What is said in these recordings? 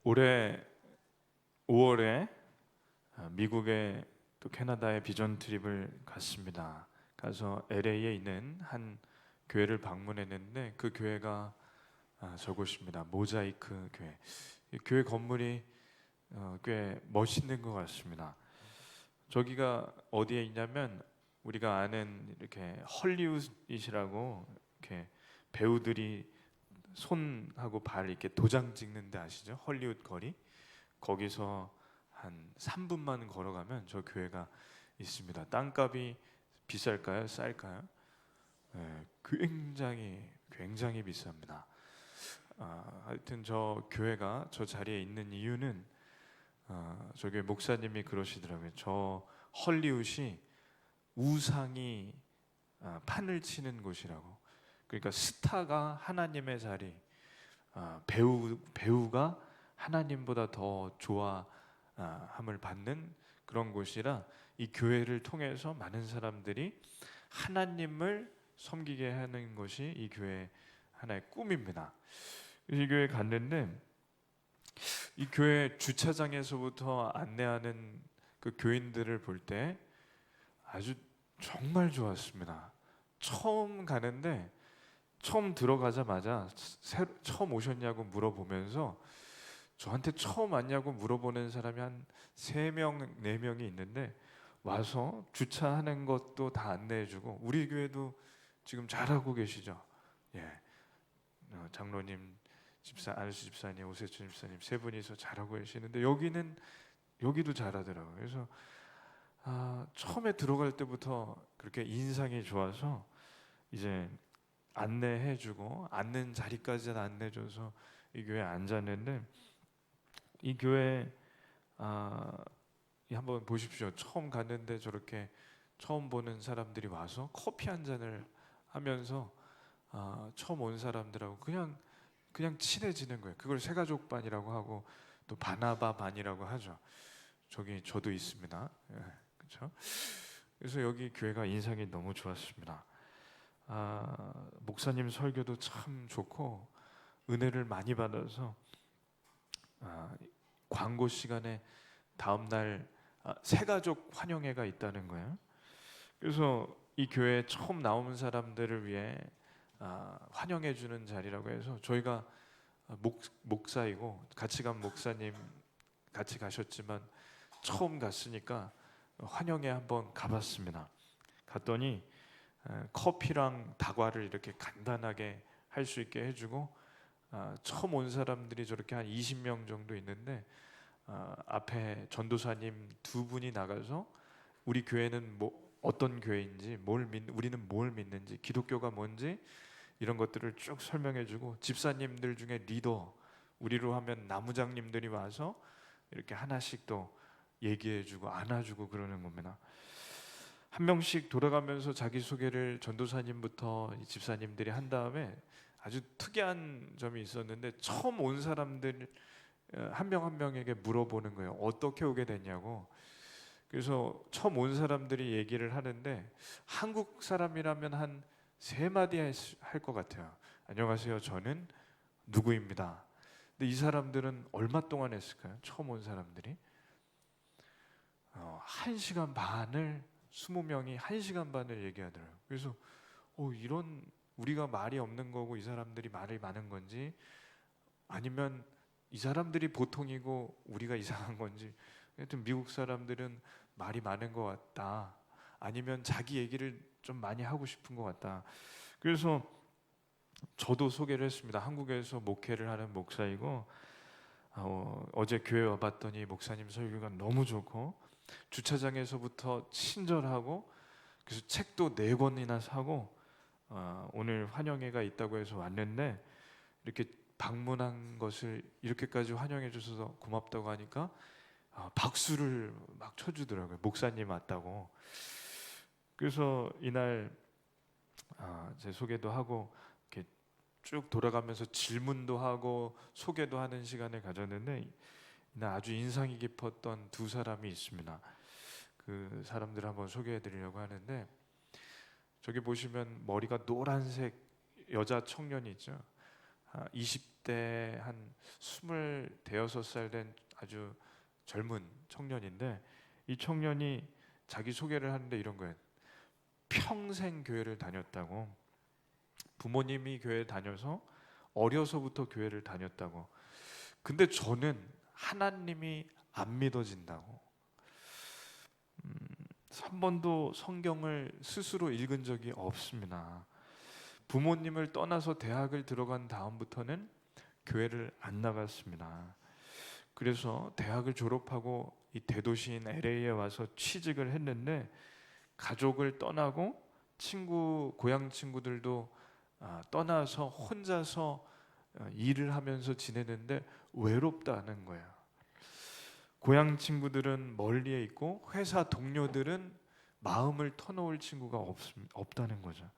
올해 5월에 미국에 또 캐나다에 비전 트립을 갔습니다. 가서 LA에 있는 한 교회를 방문했는데 그 교회가 저곳입니다. 모자이크 교회. 이 교회 건물이 꽤 멋있는 것 같습니다. 저기가 어디에 있냐면 우리가 아는 이렇게 헐리우드이시라고 이렇게 배우들이 손하고 발 이렇게 도장 찍는 데 아시죠? 헐리우드 거리. 거기서 한 3분만 걸어가면 저 교회가 있습니다. 땅값이 비쌀까요? 쌀까요? 네, 굉장히 비쌉니다. 하여튼 저 교회가 저 자리에 있는 이유는 저기 목사님이 그러시더라고요. 저 헐리우드이 우상이 판을 치는 곳이라고. 그러니까 스타가 하나님의 자리, 배우가 하나님보다 더 좋아함을 받는 그런 곳이라 이 교회를 통해서 많은 사람들이 하나님을 섬기게 하는 것이 이 교회 하나의 꿈입니다. 이 교회 갔는데 이 교회 주차장에서부터 안내하는 그 교인들을 볼 때 아주 정말 좋았습니다. 처음 가는데 처음 들어가자마자 처음 오셨냐고 물어보면서 저한테 처음 왔냐고 물어보는 사람이 한 3명, 4명이 있는데 와서 주차하는 것도 다 안내해주고 우리 교회도 지금 잘하고 계시죠? 예, 장로님, 안수 집사님, 오세춘 집사님 세 분이서 잘하고 계시는데 여기도 잘하더라고요. 그래서 처음에 들어갈 때부터 그렇게 인상이 좋아서 이제 안내해주고 앉는 자리까지 안내줘서 이 교회에 앉았는데 이 교회 한번 보십시오. 처음 갔는데 저렇게 처음 보는 사람들이 와서 커피 한 잔을 하면서 처음 온 사람들하고 그냥 친해지는 거예요. 그걸 새가족반이라고 하고 또 바나바 반이라고 하죠. 저기 저도 있습니다. 예, 그렇죠? 그래서 여기 교회가 인상이 너무 좋았습니다. 목사님 설교도 참 좋고 은혜를 많이 받아서 광고 시간에 다음날 새가족 환영회가 있다는 거예요. 그래서 이 교회에 처음 나오는 사람들을 위해 환영해 주는 자리라고 해서 저희가 목사이고 같이 간 목사님 같이 가셨지만 처음 갔으니까 환영회 한번 가봤습니다. 갔더니 커피랑 다과를 이렇게 간단하게 할 수 있게 해주고 처음 온 사람들이 저렇게 한 20명 정도 있는데 앞에 전도사님 2분이 나가서 우리 교회는 어떤 교회인지 우리는 뭘 믿는지 기독교가 뭔지 이런 것들을 쭉 설명해주고 집사님들 중에 리더 우리로 하면 나무장님들이 와서 이렇게 하나씩 또 얘기해주고 안아주고 그러는 겁니다. 한 명씩 돌아가면서 자기소개를 전도사님부터 집사님들이 한 다음에 아주 특이한 점이 있었는데 처음 온 사람들 한 명 한 명에게 물어보는 거예요. 어떻게 오게 됐냐고. 그래서 처음 온 사람들이 얘기를 하는데 한국 사람이라면 한 3마디 할 것 같아요. 안녕하세요. 저는 누구입니다. 근데 이 사람들은 얼마 동안 했을까요? 처음 온 사람들이 1시간 반을 20명이 1시간 반을 얘기하더라고요. 그래서 이런 우리가 말이 없는 거고 이 사람들이 말이 많은 건지 아니면 이 사람들이 보통이고 우리가 이상한 건지 하여튼 미국 사람들은 말이 많은 것 같다. 아니면 자기 얘기를 좀 많이 하고 싶은 것 같다. 그래서 저도 소개를 했습니다. 한국에서 목회를 하는 목사이고 어제 교회 와봤더니 목사님 설교가 너무 좋고 주차장에서부터 친절하고 그래서 책도 4권이나 사고 오늘 환영회가 있다고 해서 왔는데 이렇게 방문한 것을 이렇게까지 환영해 주셔서 고맙다고 하니까 박수를 막 쳐주더라고요. 목사님 왔다고. 그래서 이날 제 소개도 하고 이렇게 쭉 돌아가면서 질문도 하고 소개도 하는 시간을 가졌는데 이날 아주 인상이 깊었던 2사람이 있습니다. 그 사람들을 한번 소개해 드리려고 하는데 저기 보시면 머리가 노란색 여자 청년이 있죠. 20대 한 26살 된 아주 젊은 청년인데, 이 청년이 자기 소개를 하는데 이런 거예요. 평생 교회를 다녔다고. 부모님이 교회 다녀서 어려서부터 교회를 다녔다고. 근데 저는 하나님이 안 믿어진다고. 한 번도 성경을 스스로 읽은 적이 없습니다. 부모님을 떠나서 대학을 들어간 다음부터는 교회를 안 나갔습니다. 그래서 대학을 졸업하고 이 대도시인 LA에 와서 취직을 했는데, 가족을 떠나고 고향 친구들도 떠나서 혼자서 일을 하면서 지내는데 외롭다는 거예요. 고향 친구들은 멀리에 있고 회사 동료들은 마음을 터놓을 친구가 없다는 거죠.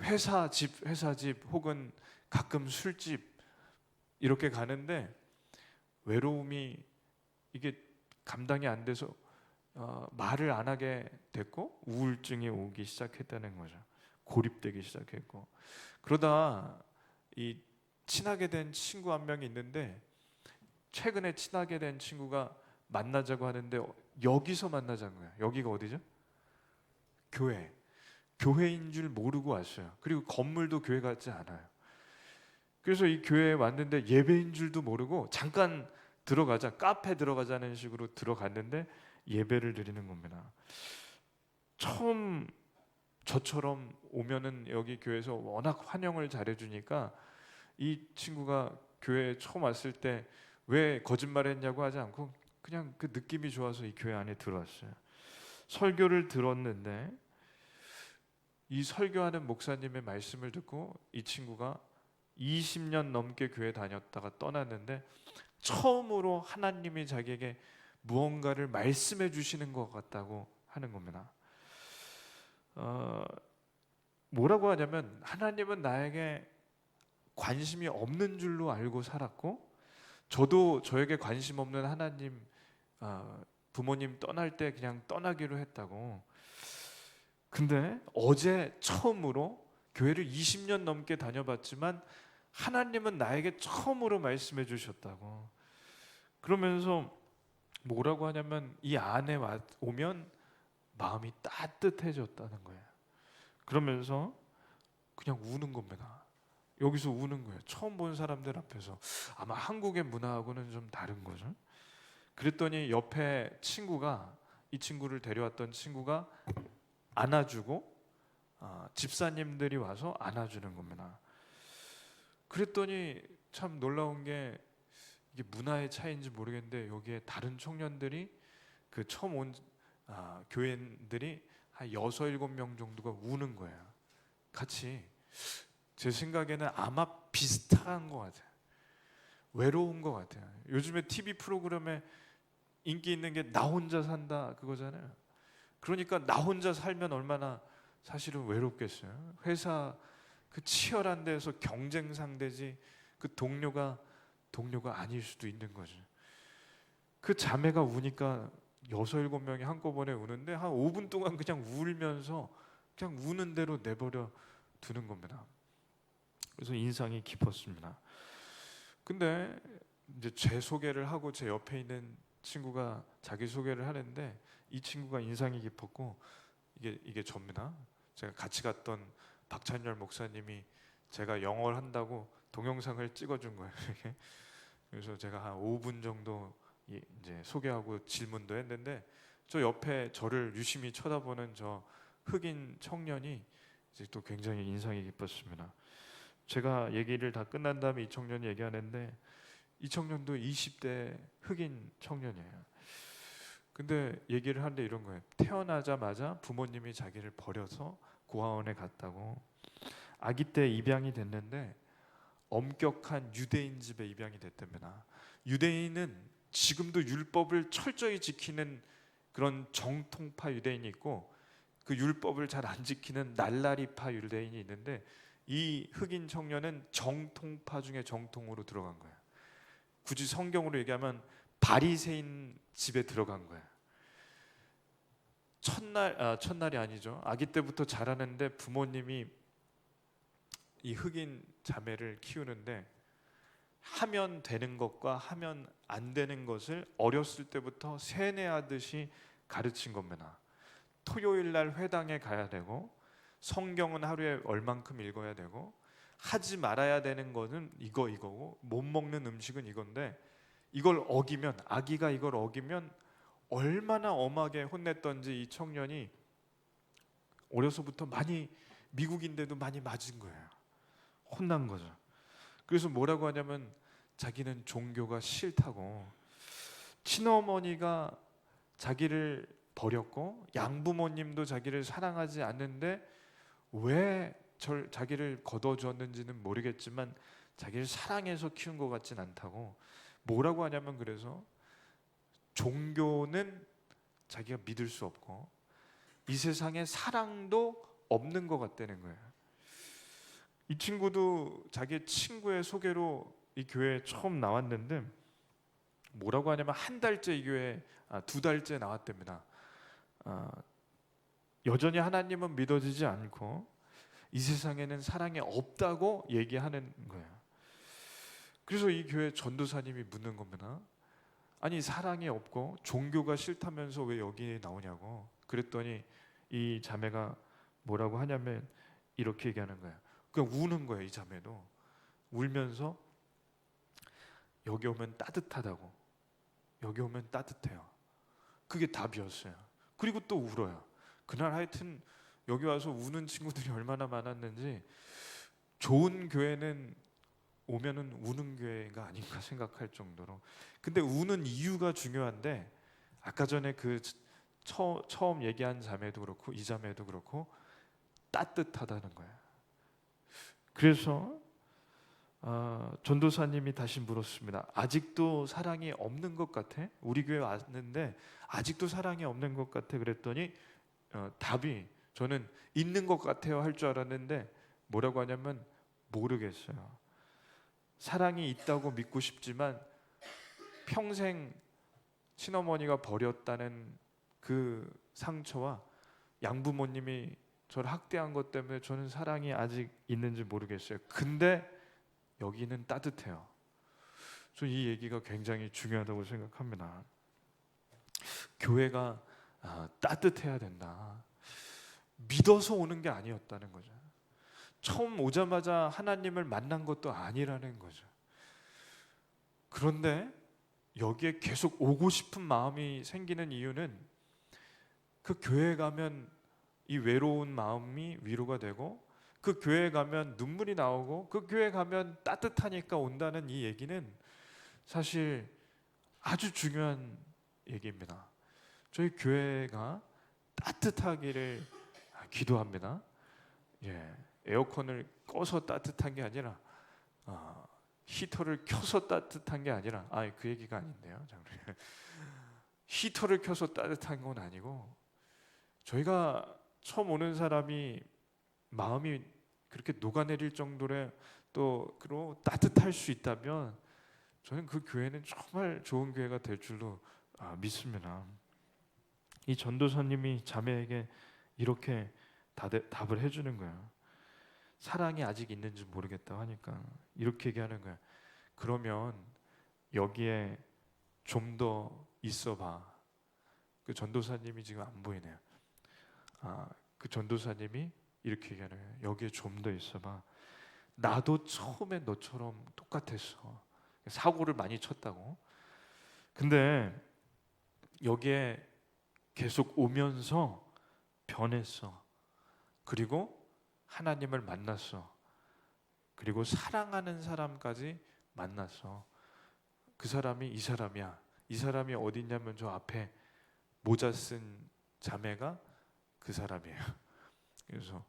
회사 집 혹은 가끔 술집 이렇게 가는데 외로움이 이게 감당이 안 돼서 말을 안 하게 됐고 우울증이 오기 시작했다는 거죠. 고립되기 시작했고. 그러다 이 친하게 된 친구 한 명이 있는데, 최근에 친하게 된 친구가 만나자고 하는데 여기서 만나자는 거예요. 여기가 어디죠? 교회인 줄 모르고 왔어요. 그리고 건물도 교회 같지 않아요. 그래서 이 교회에 왔는데 예배인 줄도 모르고 잠깐 들어가자, 카페 들어가자는 식으로 들어갔는데 예배를 드리는 겁니다. 처음 저처럼 오면은 여기 교회에서 워낙 환영을 잘해주니까 이 친구가 교회에 처음 왔을 때 왜 거짓말했냐고 하지 않고 그냥 그 느낌이 좋아서 이 교회 안에 들어왔어요. 설교를 들었는데 이 설교하는 목사님의 말씀을 듣고 이 친구가 20년 넘게 교회 다녔다가 떠났는데 처음으로 하나님이 자기에게 무언가를 말씀해 주시는 것 같다고 하는 겁니다. 뭐라고 하냐면, 하나님은 나에게 관심이 없는 줄로 알고 살았고, 저도 저에게 관심 없는 하나님, 부모님 떠날 때 그냥 떠나기로 했다고. 근데 어제 처음으로 교회를 20년 넘게 다녀봤지만 하나님은 나에게 처음으로 말씀해 주셨다고. 그러면서 뭐라고 하냐면, 이 안에 오면 마음이 따뜻해졌다는 거예요. 그러면서 그냥 우는 겁니다. 여기서 우는 거예요. 처음 본 사람들 앞에서. 아마 한국의 문화하고는 좀 다른 거죠. 그랬더니 옆에 이 친구를 데려왔던 친구가 안아주고, 집사님들이 와서 안아주는 겁니다. 그랬더니 참 놀라운 게, 이게 문화의 차이인지 모르겠는데 여기에 다른 청년들이, 그 처음 온 교인들이 한 6, 7명 정도가 우는 거예요. 같이. 제 생각에는 아마 비슷한 것 같아요. 외로운 것 같아요. 요즘에 TV 프로그램에 인기 있는 게 나 혼자 산다 그거잖아요. 그러니까 나 혼자 살면 얼마나 사실은 외롭겠어요. 회사 그 치열한 데서 경쟁 상대지 그 동료가 아닐 수도 있는 거죠. 그 자매가 우니까 6, 7명이 한꺼번에 우는데 한 5분 동안 그냥 울면서 그냥 우는 대로 내버려 두는 겁니다. 그래서 인상이 깊었습니다. 근데 이제 제 소개를 하고 제 옆에 있는 친구가 자기 소개를 하는데, 이 친구가 인상이 깊었고, 이게 접니다. 제가 같이 갔던 박찬열 목사님이 제가 영어를 한다고 동영상을 찍어준 거예요. 그래서 제가 한 5분 정도 이제 소개하고 질문도 했는데, 저 옆에 저를 유심히 쳐다보는 저 흑인 청년이 이제 또 굉장히 인상이 깊었습니다. 제가 얘기를 다 끝난 다음에 이 청년이 얘기하는데, 이 청년도 20대 흑인 청년이에요. 근데 얘기를 하는데 이런 거예요. 태어나자마자 부모님이 자기를 버려서 고아원에 갔다고. 아기 때 입양이 됐는데 엄격한 유대인 집에 입양이 됐답니다. 유대인은 지금도 율법을 철저히 지키는 그런 정통파 유대인이 있고, 그 율법을 잘 안 지키는 날라리파 유대인이 있는데, 이 흑인 청년은 정통파 중에 정통으로 들어간 거예요. 굳이 성경으로 얘기하면 바리새인 집에 들어간 거예요. 첫날이 아니죠. 아기 때부터 자라는데 부모님이 이 흑인 자매를 키우는데 하면 되는 것과 하면 안 되는 것을 어렸을 때부터 세뇌하듯이 가르친 겁니다. 토요일 날 회당에 가야 되고 성경은 하루에 얼만큼 읽어야 되고 하지 말아야 되는 거는 이거고 못 먹는 음식은 이건데 이걸 어기면, 아기가 이걸 어기면 얼마나 엄하게 혼냈던지 이 청년이 어려서부터 많이, 미국인데도 많이 맞은 거예요. 혼난 거죠. 그래서 뭐라고 하냐면 자기는 종교가 싫다고, 친어머니가 자기를 버렸고 양부모님도 자기를 사랑하지 않는데 왜 자기를 거둬주었는지는 모르겠지만 자기를 사랑해서 키운 것 같진 않다고, 뭐라고 하냐면 그래서 종교는 자기가 믿을 수 없고 이 세상에 사랑도 없는 것 같다는 거예요. 이 친구도 자기 친구의 소개로 이 교회에 처음 나왔는데 뭐라고 하냐면 한 달째 이 교회에 2달째 나왔답니다. 여전히 하나님은 믿어지지 않고 이 세상에는 사랑이 없다고 얘기하는 거예요. 그래서 이 교회 전도사님이 묻는 겁니다. 아니 사랑이 없고 종교가 싫다면서 왜 여기 나오냐고. 그랬더니 이 자매가 뭐라고 하냐면 이렇게 얘기하는 거예요. 그냥 우는 거예요. 이 자매도 울면서 여기 오면 따뜻하다고, 여기 오면 따뜻해요. 그게 답이었어요. 그리고 또 울어요. 그날 하여튼 여기 와서 우는 친구들이 얼마나 많았는지, 좋은 교회는 오면은 우는 교회가 아닌가 생각할 정도로. 근데 우는 이유가 중요한데 아까 전에 그 처음 얘기한 자매도 그렇고 이 자매도 그렇고 따뜻하다는 거예요. 그래서 전도사님이 다시 물었습니다. 아직도 사랑이 없는 것 같아? 우리 교회 왔는데 아직도 사랑이 없는 것 같아? 그랬더니 답이, 저는 있는 것 같아요 할 줄 알았는데 뭐라고 하냐면 모르겠어요. 사랑이 있다고 믿고 싶지만 평생 친어머니가 버렸다는 그 상처와 양부모님이 저를 학대한 것 때문에 저는 사랑이 아직 있는지 모르겠어요. 근데 여기는 따뜻해요. 저 이 얘기가 굉장히 중요하다고 생각합니다. 교회가 따뜻해야 된다. 믿어서 오는 게 아니었다는 거죠. 처음 오자마자 하나님을 만난 것도 아니라는 거죠. 그런데 여기에 계속 오고 싶은 마음이 생기는 이유는 그 교회에 가면 이 외로운 마음이 위로가 되고 그 교회에 가면 눈물이 나오고 그 교회에 가면 따뜻하니까 온다는 이 얘기는 사실 아주 중요한 얘기입니다. 저희 교회가 따뜻하기를 기도합니다. 에어컨을 꺼서 따뜻한 게 아니라 히터를 켜서 따뜻한 게 아니라 그 얘기가 아닌데요. 히터를 켜서 따뜻한 건 아니고 저희가 처음 오는 사람이 마음이 그렇게 녹아내릴 정도로 또 따뜻할 수 있다면 저는 그 교회는 정말 좋은 교회가 될 줄로 믿습니다. 이 전도사님이 자매에게 이렇게 답을 해주는 거예요. 사랑이 아직 있는지 모르겠다고 하니까 이렇게 얘기하는 거예요. 그러면 여기에 좀 더 있어봐. 그 전도사님이 지금 안 보이네요. 그 전도사님이 이렇게 얘기하는 거예요. 여기에 좀 더 있어봐. 나도 처음에 너처럼 똑같았어. 사고를 많이 쳤다고. 근데 여기에 계속 오면서 변했어. 그리고 하나님을 만났어. 그리고 사랑하는 사람까지 만났어. 그 사람이 이 사람이야. 이 사람이 어디 있냐면 저 앞에 모자 쓴 자매가 그 사람이에요. 그래서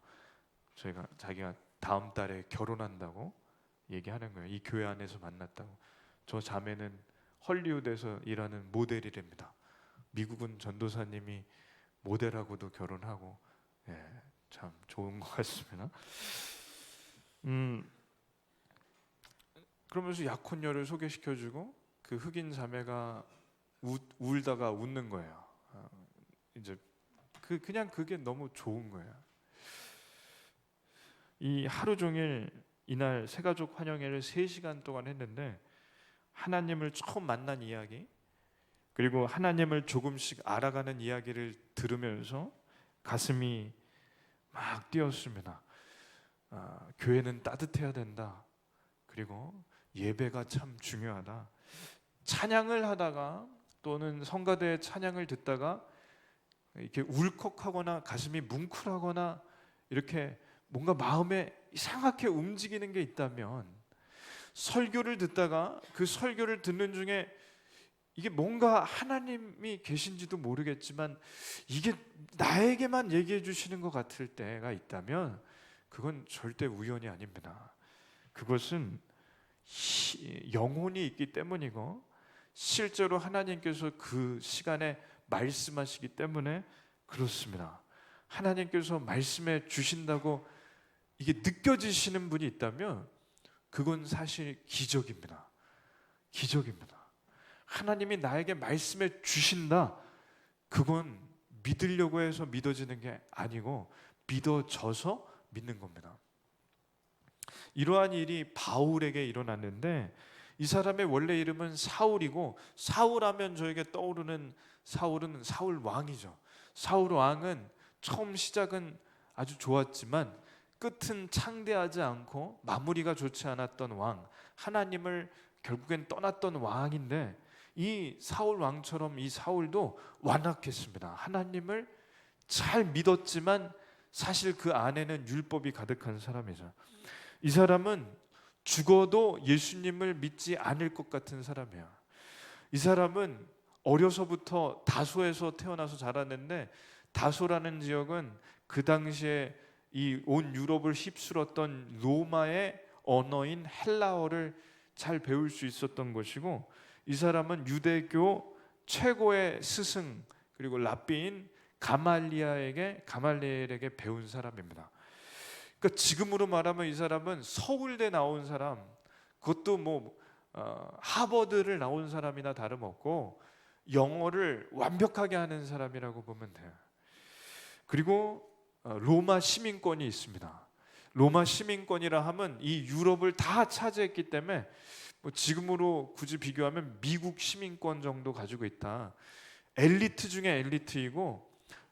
자기가 다음 달에 결혼한다고 얘기하는 거예요. 이 교회 안에서 만났다고. 저 자매는 헐리우드에서 일하는 모델이랍니다. 미국은 전도사님이 모델하고도 결혼하고, 참 좋은 것 같습니다. 그러면서 약혼녀를 소개시켜주고 그 흑인 자매가 울다가 웃는 거예요. 이제 그냥 그게 너무 좋은 거예요. 이 하루 종일 이날 새가족 환영회를 3시간 동안 했는데 하나님을 처음 만난 이야기, 그리고 하나님을 조금씩 알아가는 이야기를 들으면서 가슴이 막 뛰었습니다. 교회는 따뜻해야 된다. 그리고 예배가 참 중요하다. 찬양을 하다가 또는 성가대의 찬양을 듣다가 이렇게 울컥하거나 가슴이 뭉클하거나 이렇게 뭔가 마음에 이상하게 움직이는 게 있다면, 설교를 듣다가 그 설교를 듣는 중에 이게 뭔가 하나님이 계신지도 모르겠지만 이게 나에게만 얘기해 주시는 것 같을 때가 있다면 그건 절대 우연이 아닙니다. 그것은 영혼이 있기 때문이고 실제로 하나님께서 그 시간에 말씀하시기 때문에 그렇습니다. 하나님께서 말씀해 주신다고 이게 느껴지시는 분이 있다면 그건 사실 기적입니다. 기적입니다. 하나님이 나에게 말씀해 주신다, 그건 믿으려고 해서 믿어지는 게 아니고 믿어져서 믿는 겁니다. 이러한 일이 바울에게 일어났는데, 이 사람의 원래 이름은 사울이고, 사울하면 저에게 떠오르는 사울은 사울 왕이죠. 사울 왕은 처음 시작은 아주 좋았지만 끝은 창대하지 않고 마무리가 좋지 않았던 왕, 하나님을 결국엔 떠났던 왕인데, 이 사울 왕처럼 이 사울도 완악했습니다. 하나님을 잘 믿었지만 사실 그 안에는 율법이 가득한 사람이죠. 이 사람은 죽어도 예수님을 믿지 않을 것 같은 사람이에요. 이 사람은 어려서부터 다소에서 태어나서 자랐는데, 다소라는 지역은 그 당시에 이 온 유럽을 휩쓸었던 로마의 언어인 헬라어를 잘 배울 수 있었던 것이고, 이 사람은 유대교 최고의 스승 그리고 랍비인 가말리엘에게 배운 사람입니다. 그러니까 지금으로 말하면 이 사람은 서울대 나온 사람, 그것도 하버드를 나온 사람이나 다름없고 영어를 완벽하게 하는 사람이라고 보면 돼요. 그리고 로마 시민권이 있습니다. 로마 시민권이라 하면 이 유럽을 다 차지했기 때문에 지금으로 굳이 비교하면 미국 시민권 정도 가지고 있다. 엘리트 중에 엘리트이고,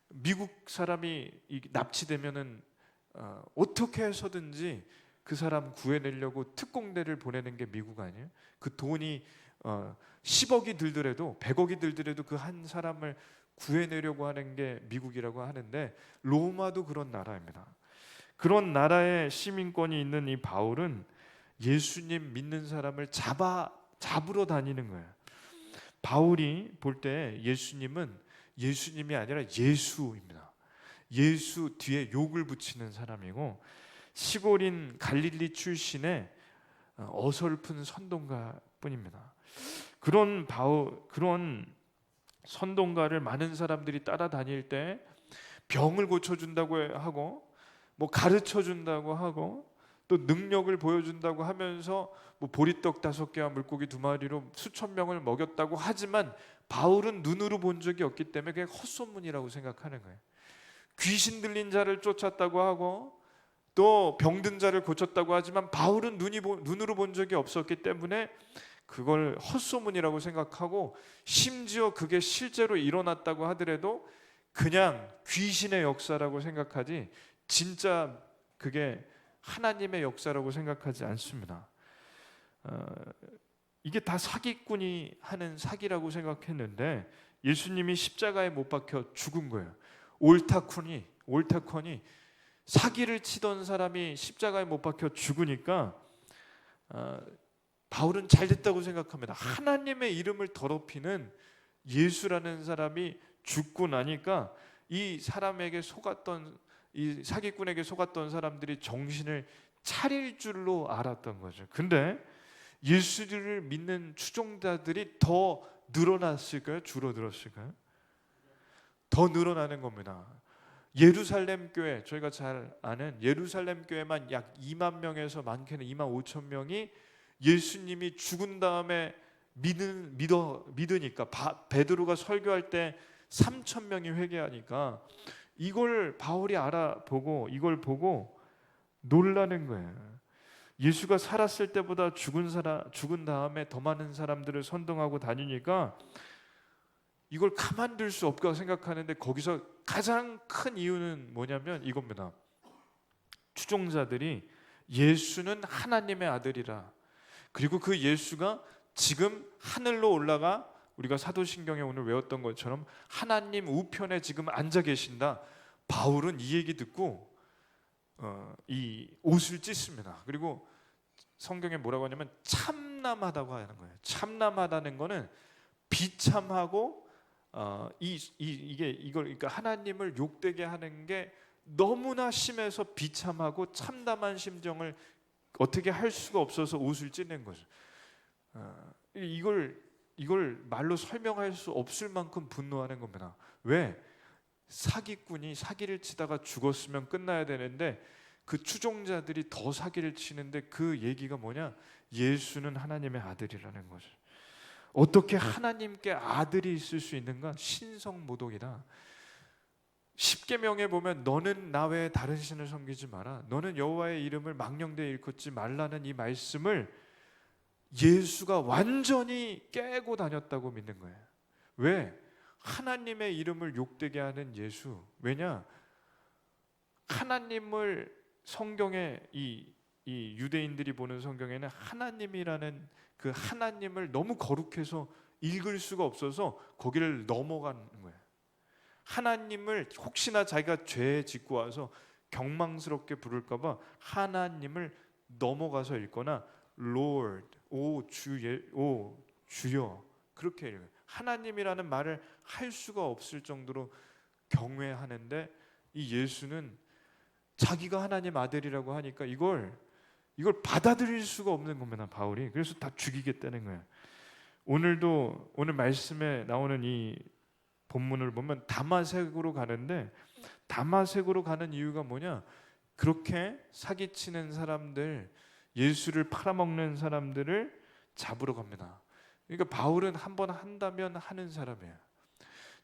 미국 사람이 납치되면은 어떻게 해서든지 그 사람 구해내려고 특공대를 보내는 게 미국 아니에요? 그 돈이 10억이 들더라도 100억이 들더라도 그 한 사람을 구해내려고 하는 게 미국이라고 하는데, 로마도 그런 나라입니다. 그런 나라의 시민권이 있는 이 바울은 예수님 믿는 사람을 잡으러 다니는 거예요. 바울이 볼 때 예수님은 예수님이 아니라 예수입니다. 예수 뒤에 욕을 붙이는 사람이고, 시골인 갈릴리 출신의 어설픈 선동가뿐입니다. 그런 선동가를 많은 사람들이 따라다닐 때 병을 고쳐준다고 하고, 가르쳐준다고 하고, 또 능력을 보여준다고 하면서 보리떡 5개와 물고기 2마리로 수천 명을 먹였다고 하지만, 바울은 눈으로 본 적이 없기 때문에 그게 헛소문이라고 생각하는 거예요. 귀신 들린 자를 쫓았다고 하고 또 병든 자를 고쳤다고 하지만 바울은 눈으로 본 적이 없었기 때문에 그걸 헛소문이라고 생각하고, 심지어 그게 실제로 일어났다고 하더라도 그냥 귀신의 역사라고 생각하지 진짜 그게 하나님의 역사라고 생각하지 않습니다. 이게 다 사기꾼이 하는 사기라고 생각했는데, 예수님이 십자가에 못 박혀 죽은 거예요. 옳다커니 사기를 치던 사람이 십자가에 못 박혀 죽으니까 바울은 잘 됐다고 생각합니다. 하나님의 이름을 더럽히는 예수라는 사람이 죽고 나니까 이 사기꾼에게 속았던 사람들이 정신을 차릴 줄로 알았던 거죠. 근데 예수를 믿는 추종자들이 더 늘어났을까요? 줄어들었을까요? 더 늘어나는 겁니다. 예루살렘 교회, 저희가 잘 아는 예루살렘 교회만 약 2만 명에서 많게는 2만 5천 명이 예수님이 죽은 다음에 믿으니까, 베드로가 설교할 때 3천 명이 회개하니까 이걸 바울이 알아보고 이걸 보고 놀라는 거예요. 예수가 살았을 때보다 죽은 다음에 더 많은 사람들을 선동하고 다니니까 이걸 가만둘 수 없다고 생각하는데, 거기서 가장 큰 이유는 뭐냐면 이겁니다. 추종자들이 예수는 하나님의 아들이라, 그리고 그 예수가 지금 하늘로 올라가 우리가 사도신경에 오늘 외웠던 것처럼 하나님 우편에 지금 앉아 계신다. 바울은 이 얘기 듣고 이 옷을 찢습니다. 그리고 성경에 뭐라고 하냐면 참남하다고 하는 거예요. 참남하다는 거는 비참하고 이걸 그러니까 하나님을 욕되게 하는 게 너무나 심해서 비참하고 참담한 심정을 어떻게 할 수가 없어서 옷을 찢는 거죠. 이걸 말로 설명할 수 없을 만큼 분노하는 겁니다. 왜? 사기꾼이 사기를 치다가 죽었으면 끝나야 되는데 그 추종자들이 더 사기를 치는데, 그 얘기가 뭐냐? 예수는 하나님의 아들이라는 거죠. 어떻게 하나님께 아들이 있을 수 있는가? 신성모독이다. 십계명에 보면 너는 나 외에 다른 신을 섬기지 마라, 너는 여호와의 이름을 망령되이 일컫지 말라는 이 말씀을 예수가 완전히 깨고 다녔다고 믿는 거예요. 왜? 하나님의 이름을 욕되게 하는 예수. 왜냐? 하나님을 성경에 이 유대인들이 보는 성경에는 하나님이라는 그 하나님을 너무 거룩해서 읽을 수가 없어서 거기를 넘어가는 거예요. 하나님을 혹시나 자기가 죄 짓고 와서 경망스럽게 부를까봐 하나님을 넘어가서 읽거나 Lord, 오 주여, 그렇게 읽어요. 하나님이라는 말을 할 수가 없을 정도로 경외하는데, 이 예수는 자기가 하나님 아들이라고 하니까 이걸 받아들일 수가 없는 겁니다, 바울이. 그래서 다 죽이겠다는 거예요. 오늘 말씀에 나오는 이 본문을 보면 다마색으로 가는데, 다마색으로 가는 이유가 뭐냐? 그렇게 사기치는 사람들, 예수를 팔아먹는 사람들을 잡으러 갑니다. 그러니까 바울은 한번 한다면 하는 사람이에요.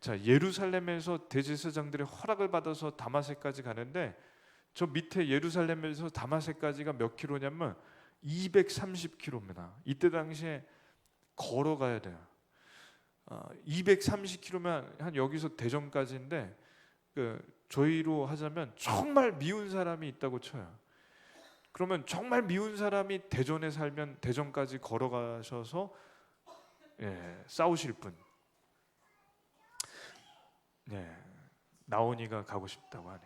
자, 예루살렘에서 대제사장들의 허락을 받아서 다마색까지 가는데, 저 밑에 예루살렘에서 다마색까지가 몇 킬로냐면 230킬로입니다. 이때 당시에 걸어가야 돼요. 230킬로면 한 여기서 대전까지인데, 저희로 하자면 정말 미운 사람이 있다고 쳐요. 그러면 정말 미운 사람이 대전에 살면 대전까지 걸어가셔서 싸우실 분. 나온이가 가고 싶다고 하네.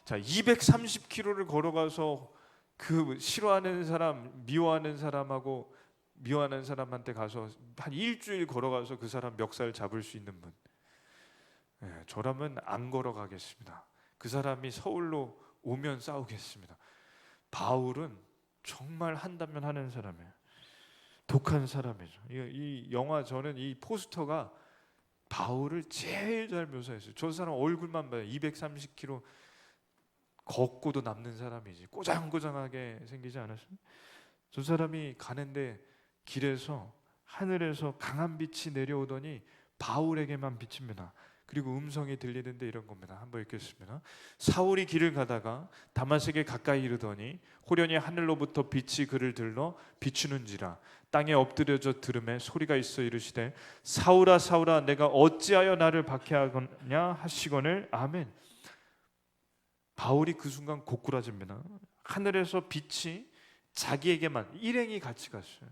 자, 230km를 걸어가서 그 싫어하는 사람, 미워하는 사람한테 가서 한 일주일 걸어가서 그 사람 멱살 잡을 수 있는 분. 저라면 안 걸어가겠습니다. 그 사람이 서울로 오면 싸우겠습니다. 바울은 정말 한다면 하는 사람이에요. 독한 사람이죠. 이 영화, 저는 이 포스터가 바울을 제일 잘 묘사했어요. 저 사람 얼굴만 봐요. 230km 걷고도 남는 사람이지 꼬장꼬장하게 생기지 않았어요? 저 사람이 가는데 길에서 하늘에서 강한 빛이 내려오더니 바울에게만 비칩니다. 그리고 음성이 들리는데 이런 겁니다. 한번 읽겠습니다. 사울이 길을 가다가 다마색에 가까이 이르더니 호련히 하늘로부터 빛이 그를 들러 비추는지라. 땅에 엎드려져 들음에 소리가 있어 이르시되 사울아 사울아 내가 어찌하여 나를 박해하느냐 하시거늘. 아멘. 바울이 그 순간 고꾸라집니다. 하늘에서 빛이 자기에게만 일행이 같이 갔어요.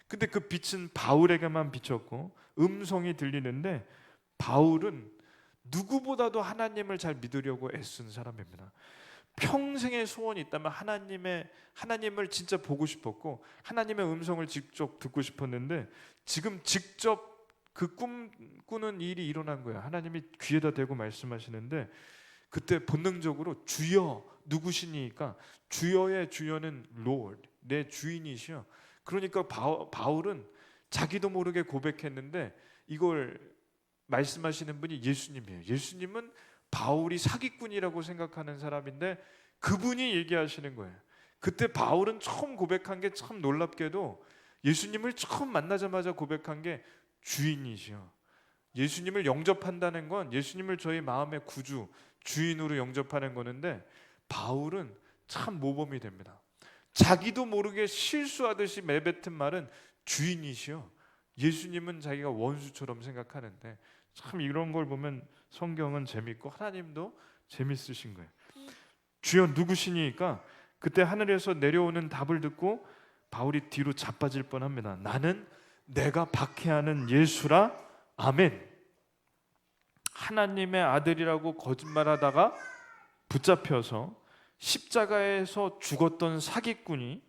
근데 그 빛은 바울에게만 비쳤고 음성이 들리는데, 바울은 누구보다도 하나님을 잘 믿으려고 애쓴 사람입니다. 평생의 소원이 있다면 하나님을 진짜 보고 싶었고 하나님의 음성을 직접 듣고 싶었는데, 지금 직접 그 꿈꾸는 일이 일어난 거예요. 하나님이 귀에다 대고 말씀하시는데, 그때 본능적으로 주여 누구시니까, 주여의 주여는 Lord, 내 주인이시여. 그러니까 바울은 자기도 모르게 고백했는데 이걸 말씀하시는 분이 예수님이에요. 예수님은 바울이 사기꾼이라고 생각하는 사람인데 그분이 얘기하시는 거예요. 그때 바울은 처음 고백한 게 참 놀랍게도 예수님을 처음 만나자마자 고백한 게 주인이시여. 예수님을 영접한다는 건 예수님을 저희 마음의 구주, 주인으로 영접하는 거는데, 바울은 참 모범이 됩니다. 자기도 모르게 실수하듯이 내뱉은 말은 주인이시여. 예수님은 자기가 원수처럼 생각하는데 참 이런 걸 보면 성경은 재밌고 하나님도 재밌으신 거예요. 주여 누구시니까 그때 하늘에서 내려오는 답을 듣고 바울이 뒤로 자빠질 뻔합니다. 나는 내가 박해하는 예수라. 아멘. 하나님의 아들이라고 거짓말하다가 붙잡혀서 십자가에서 죽었던 사기꾼이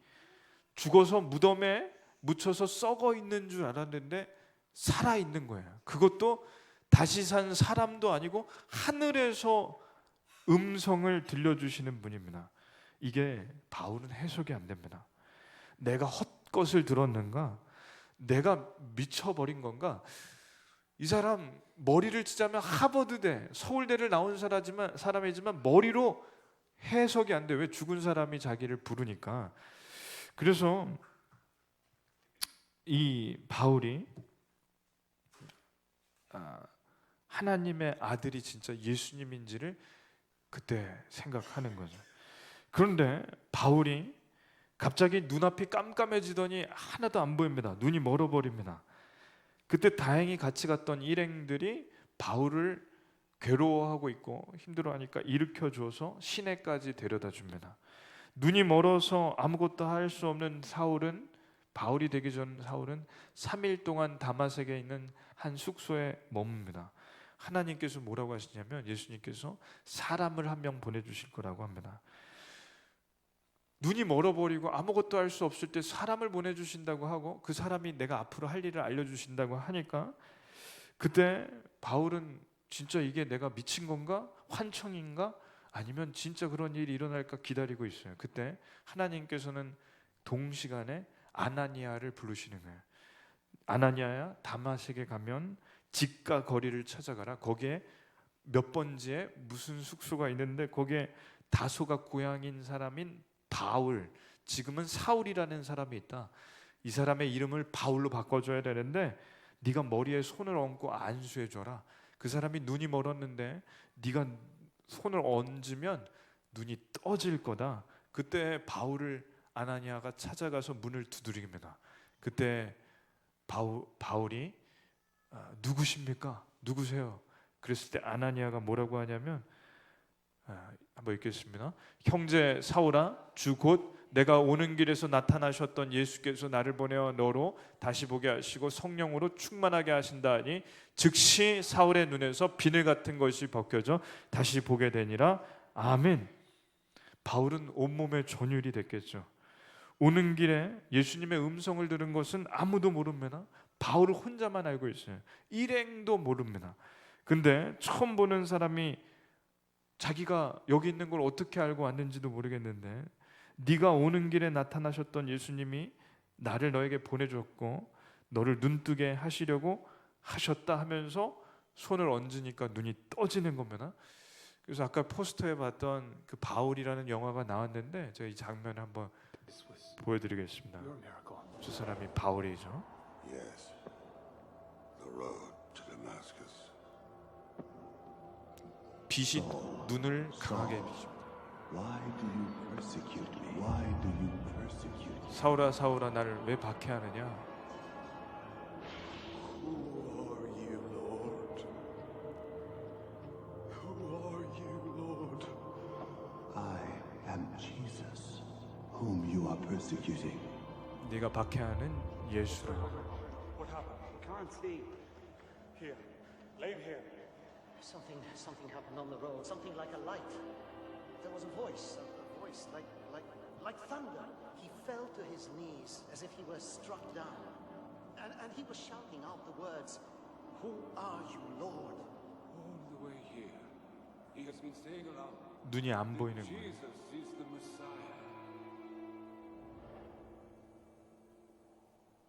죽어서 무덤에 묻혀서 썩어 있는 줄 알았는데 살아 있는 거예요. 그것도 다시 산 사람도 아니고 하늘에서 음성을 들려주시는 분입니다. 이게 바울은 해석이 안 됩니다. 내가 헛것을 들었는가? 내가 미쳐버린 건가? 이 사람 머리를 치자면 하버드대, 서울대를 나온 사람이지만 머리로 해석이 안 돼. 왜? 죽은 사람이 자기를 부르니까. 그래서 이 바울이 하나님의 아들이 진짜 예수님인지를 그때 생각하는 거죠. 그런데 바울이 갑자기 눈앞이 깜깜해지더니 하나도 안 보입니다. 눈이 멀어버립니다. 그때 다행히 같이 갔던 일행들이 바울을 괴로워하고 있고 힘들어하니까 일으켜줘서 시내까지 데려다 줍니다. 눈이 멀어서 아무것도 할 수 없는 사울은, 바울이 되기 전 사울은 3일 동안 다마색에 있는 한 숙소에 머뭅니다. 하나님께서 뭐라고 하시냐면 예수님께서 사람을 한 명 보내주실 거라고 합니다. 눈이 멀어버리고 아무것도 할 수 없을 때 사람을 보내주신다고 하고 그 사람이 내가 앞으로 할 일을 알려주신다고 하니까 그때 바울은 진짜 이게 내가 미친 건가? 환청인가? 아니면 진짜 그런 일이 일어날까 기다리고 있어요. 그때 하나님께서는 동시간에 아나니아를 부르시는 거예요. 아나니아야, 다마섹에 가면 집과 거리를 찾아가라. 거기에 몇 번지에 무슨 숙소가 있는데 거기에 다소가 고향인 사람인 바울, 지금은 사울이라는 사람이 있다. 이 사람의 이름을 바울로 바꿔줘야 되는데 네가 머리에 손을 얹고 안수해줘라. 그 사람이 눈이 멀었는데 네가 손을 얹으면 눈이 떠질 거다. 그때 바울을 아나니아가 찾아가서 문을 두드립니다. 그때 바울이 누구십니까? 누구세요? 그랬을 때 아나니아가 뭐라고 하냐면 한번 읽겠습니다. 형제 사울아, 주 곧 내가 오는 길에서 나타나셨던 예수께서 나를 보내어 너로 다시 보게 하시고 성령으로 충만하게 하신다니 즉시 사울의 눈에서 비늘 같은 것이 벗겨져 다시 보게 되니라. 아멘. 바울은 온몸에 전율이 됐겠죠. 오는 길에 예수님의 음성을 들은 것은 아무도 모릅니다. 바울은 혼자만 알고 있어요. 일행도 모릅니다. 근데 처음 보는 사람이 자기가 여기 있는 걸 어떻게 알고 왔는지도 모르겠는데 네가 오는 길에 나타나셨던 예수님이 나를 너에게 보내줬고 너를 눈뜨게 하시려고 하셨다 하면서 손을 얹으니까 눈이 떠지는 겁니다. 그래서 아까 포스터에 봤던 그 바울이라는 영화가 나왔는데 제가 이 장면을 한번 보여드리겠습니다. 저 사람이 바울이죠. Yes, the road to Damascus. 빛이 눈을 강하게 비춥니다. Why do you persecute me? Why do you persecute me? 사울아 사울아 나를 왜 박해하느냐? Who are you, Lord? Who are you, Lord? I am Jesus, whom you are persecuting. 네가 박해하는 예수라. What happened? Can't see. Here. Lay him here. Something happened on the road. Something like a light. There was a voice like thunder. He fell to his knees as if he were struck down, and he was shouting out the words, "Who are you, Lord?" All the way here, he has been saying aloud, 눈이 안 보이는 거예요. Jesus is the Messiah.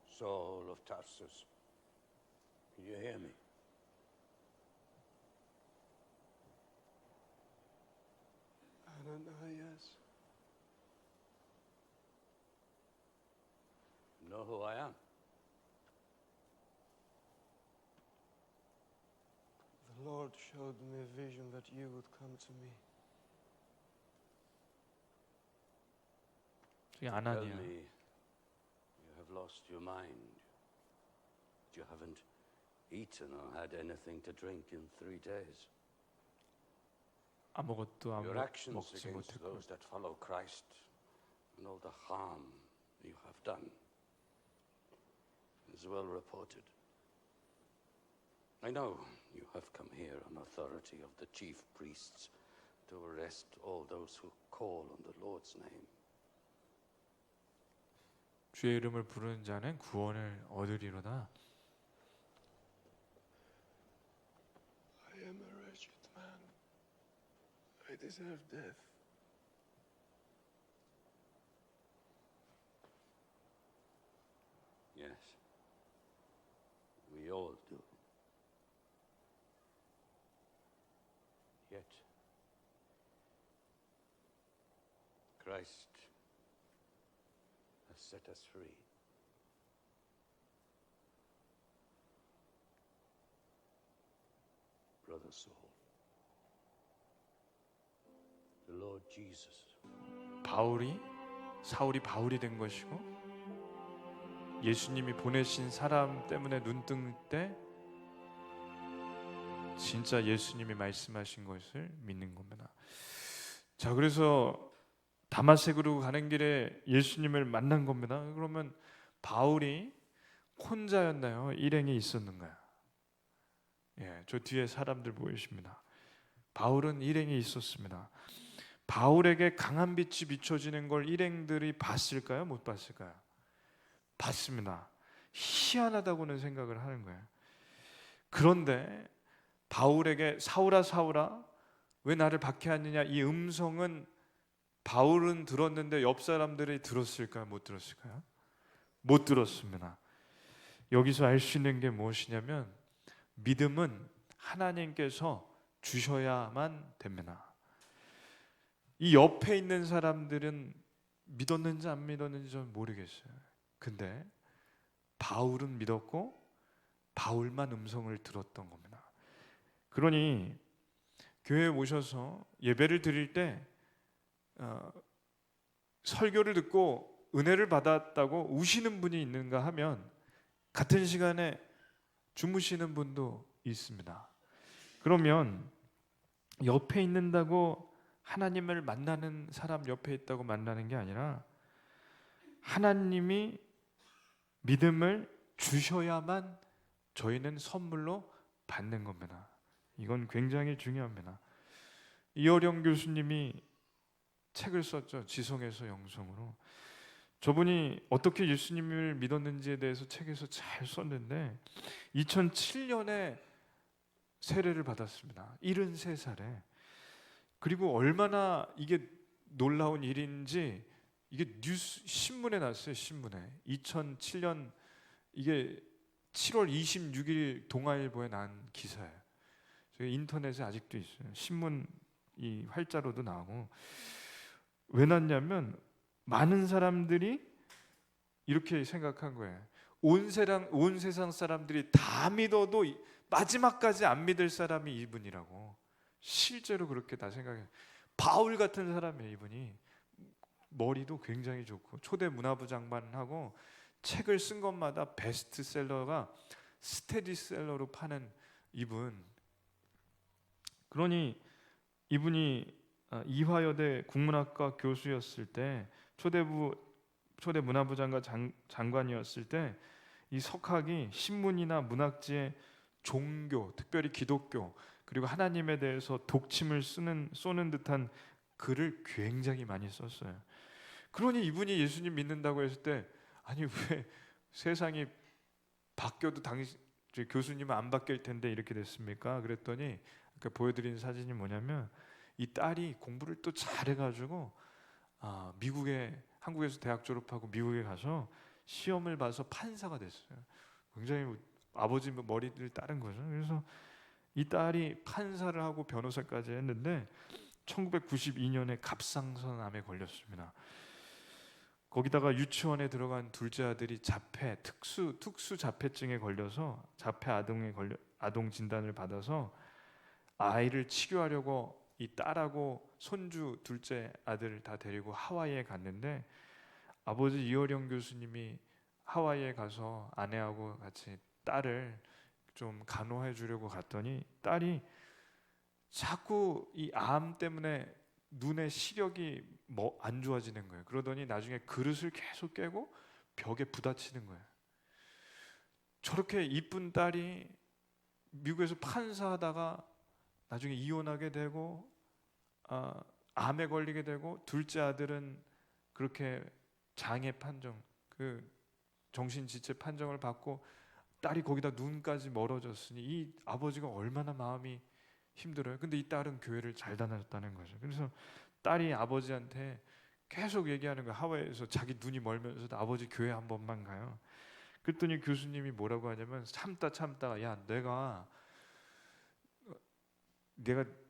Saul of Tarsus, can you hear me? Ananias. Know who I am? The Lord showed me a vision that you would come to me. 그게 Tell 아나니아. me, you have lost your mind. You haven't eaten or had anything to drink in 3 days. 아무것도 Your 안 actions 먹지 against 못했고 those that follow Christ and all the harm you have done is well reported. I know you have come here on authority of the chief priests to arrest all those who call on the Lord's name. 주의 이름을 부르는 자는 구원을 얻으리로다. I am a wretched man. I deserve death. Yes, we all do. Yet, Christ has set us free. Brother Saul, the Lord Jesus 사울이 바울이 된 것이고 예수님이 보내신 사람 때문에 눈뜬 때 진짜 예수님이 말씀하신 것을 믿는 겁니다. 자, 그래서 다마색으로 가는 길에 예수님을 만난 겁니다. 그러면 바울이 혼자였나요? 일행이 있었는가요? 예, 저 뒤에 사람들 보이십니다. 바울은 일행이 있었습니다. 바울에게 강한 빛이 비춰지는 걸 일행들이 봤을까요? 못 봤을까요? 봤습니다. 희한하다고는 생각을 하는 거예요. 그런데 바울에게 사울아 사울아 왜 나를 박해하느냐 이 음성은 바울은 들었는데 옆 사람들이 들었을까요? 못 들었을까요? 못 들었습니다. 여기서 알 수 있는 게 무엇이냐면 믿음은 하나님께서 주셔야만 됩니다. 이 옆에 있는 사람들은 믿었는지 안 믿었는지 저는 모르겠어요. 근데 바울은 믿었고 바울만 음성을 들었던 겁니다. 그러니 교회에 오셔서 예배를 드릴 때 설교를 듣고 은혜를 받았다고 우시는 분이 있는가 하면 같은 시간에 주무시는 분도 있습니다. 그러면 옆에 있는다고 하나님을 만나는 사람 옆에 있다고 만나는 게 아니라 하나님이 믿음을 주셔야만 저희는 선물로 받는 겁니다. 이건 굉장히 중요합니다. 이어령 교수님이 책을 썼죠. 지성에서 영성으로. 저분이 어떻게 예수님을 믿었는지에 대해서 책에서 잘 썼는데 2007년에 세례를 받았습니다. 73살에. 그리고 얼마나 이게 놀라운 일인지 이게 뉴스 신문에 났어요. 신문에 2007년 이게 7월 26일 동아일보에 난 기사예요. 저희 인터넷에 아직도 있어요. 신문 이 활자로도 나오고. 왜 났냐면 많은 사람들이 이렇게 생각한 거예요. 온 세상 사람들이 다 믿어도 마지막까지 안 믿을 사람이 이분이라고. 실제로 그렇게 다 생각해요. 바울 같은 사람이에요. 이분이 머리도 굉장히 좋고 초대 문화부 장관하고 책을 쓴 것마다 베스트셀러가 스테디셀러로 파는 이분. 그러니 이분이 이화여대 국문학과 교수였을 때 초대 문화부 장관이었을 때 이 석학이 신문이나 문학지에 종교, 특별히 기독교 그리고 하나님에 대해서 독침을 쏘는 듯한 글을 굉장히 많이 썼어요. 그러니 이분이 예수님 믿는다고 했을 때 아니 왜 세상이 바뀌어도 교수님은 안 바뀔 텐데 이렇게 됐습니까? 그랬더니 아까 보여드린 사진이 뭐냐면 이 딸이 공부를 또 잘해가지고 한국에서 대학 졸업하고 미국에 가서 시험을 봐서 판사가 됐어요. 굉장히 아버지 머리를 따른 거죠. 그래서 이 딸이 판사를 하고 변호사까지 했는데 1992년에 갑상선암에 걸렸습니다. 거기다가 유치원에 들어간 둘째 아들이 특수 자폐증에 걸려서 자폐 아동 진단을 받아서 아이를 치료하려고 이 딸하고 손주 둘째 아들을 다 데리고 하와이에 갔는데 아버지 이어령 교수님이 하와이에 가서 아내하고 같이 딸을 좀 간호해 주려고 갔더니 딸이 자꾸 이 암 때문에 눈의 시력이 안 좋아지는 거예요. 그러더니 나중에 그릇을 계속 깨고 벽에 부딪히는 거예요. 저렇게 이쁜 딸이 미국에서 판사하다가 나중에 이혼하게 되고 암에 걸리게 되고, 둘째 아들은 그렇게 장애 판정, 그 정신지체 판정을 받고 딸이 거기다 눈까지 멀어졌으니 이 아버지가 얼마나 마음이 힘들어요. 근데 이 딸은 교회를 잘 다녔다는 거죠. 그래서 딸이 아버지한테 계속 얘기하는 거예요. 하와이에서 자기 눈이 멀면서도 아버지 교회 한 번만 가요. 그랬더니 교수님이 뭐라고 하냐면 참다가 야 내가